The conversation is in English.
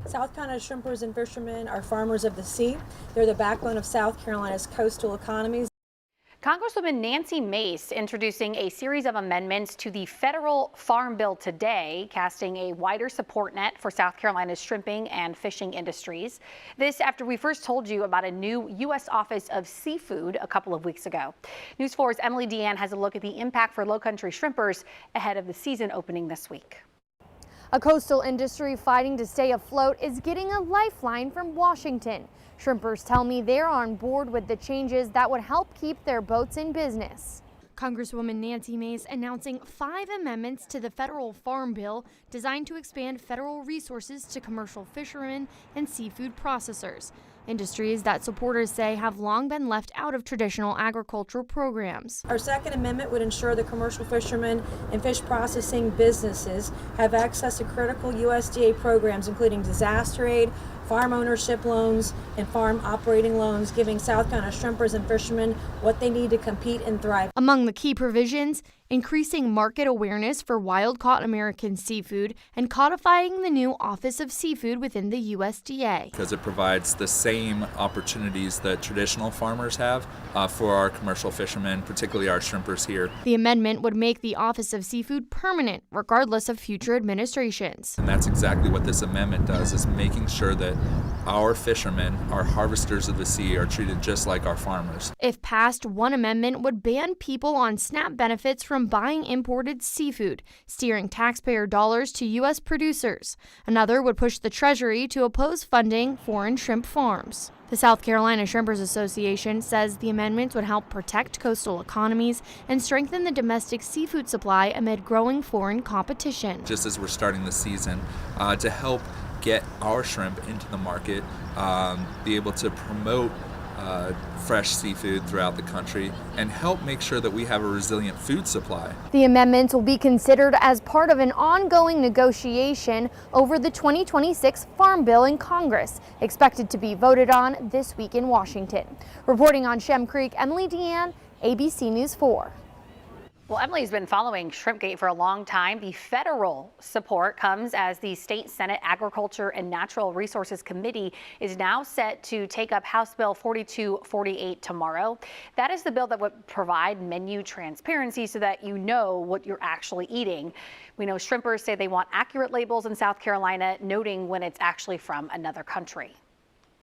South Carolina shrimpers and fishermen are farmers of the sea. They're the backbone of South Carolina's coastal economies. Congresswoman Nancy Mace introducing a series of amendments to the federal farm bill today, casting a wider support net for South Carolina's shrimping and fishing industries. This after we first told you about a new U.S. Office of Seafood a couple of weeks ago. News 4's Emily Deanne has a look at the impact for Lowcountry shrimpers ahead of the season opening this week. A coastal industry fighting to stay afloat is getting a lifeline from Washington. Shrimpers tell me they're on board with the changes that would help keep their boats in business. Congresswoman Nancy Mace announcing 5 amendments to the federal farm bill designed to expand federal resources to commercial fishermen and seafood processors, industries that supporters say have long been left out of traditional agricultural programs. Our second amendment would ensure that commercial fishermen and fish processing businesses have access to critical USDA programs, including disaster aid, farm ownership loans, and farm operating loans, giving South Carolina shrimpers and fishermen what they need to compete and thrive. Among the key provisions, increasing market awareness for wild-caught American seafood and codifying the new Office of Seafood within the USDA. Because it provides the same opportunities that traditional farmers have for our commercial fishermen, particularly our shrimpers here. The amendment would make the Office of Seafood permanent, regardless of future administrations. And that's exactly what this amendment does, is making sure that our fishermen, our harvesters of the sea, are treated just like our farmers. If passed, one amendment would ban people on SNAP benefits from buying imported seafood, steering taxpayer dollars to U.S. producers. Another would push the Treasury to oppose funding foreign shrimp farms. The South Carolina Shrimpers Association says the amendments would help protect coastal economies and strengthen the domestic seafood supply amid growing foreign competition. Just as we're starting the season, to help get our shrimp into the market, be able to promote fresh seafood throughout the country, and help make sure that we have a resilient food supply. The amendments will be considered as part of an ongoing negotiation over the 2026 Farm Bill in Congress, expected to be voted on this week in Washington. Reporting on Shem Creek, Emily Deanne, ABC News 4. Well, Emily's been following Shrimpgate for a long time. The federal support comes as the State Senate Agriculture and Natural Resources Committee is now set to take up House Bill 4248 tomorrow. That is the bill that would provide menu transparency so that you know what you're actually eating. We know shrimpers say they want accurate labels in South Carolina, noting when it's actually from another country.